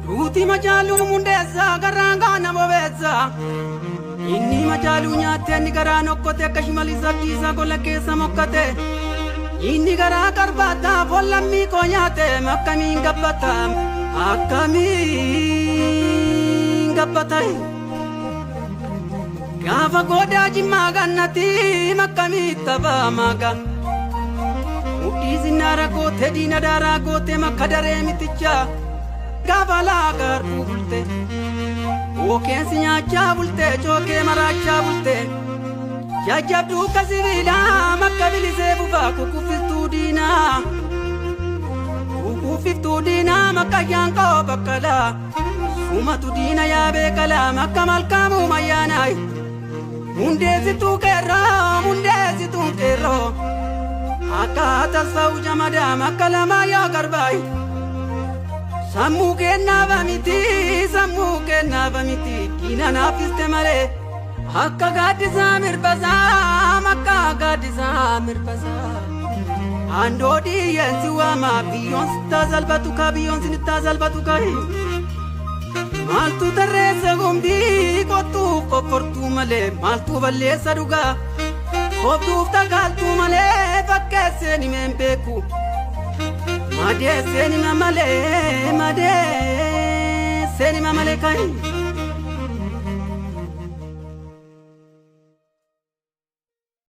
Ruti majalu mundesa garanga na boveza Inni majalu nyate ni garano kote kashmalisa tisa kola kesa mokate Inni gara karbata volami ko nyate makami ngabata akami ngabata Gava goda jimaga nati makami taba maga Udizinara kote dinadara kote makadare miticha Gabala garbu bulte Oke sinyacha bulte choke maracha bulte Jajabdu kasivida makabili sebuba kukufiftu dina makayanko bakala Sumatu dina ya bekala makamal kamu mayanai Mundezi tu kero Akata sauja madama kalama ya garbai Sammu ke navamiti kina nafiste mare Hakka gadisa mirbaza Andodi yensi wama biyonsi tazalbatu kai Maltu tarrese gombi kotu koportu male Maltu ballesa duga Kobduuf tagaltu male fakkese ni membeku Made seni mamale kai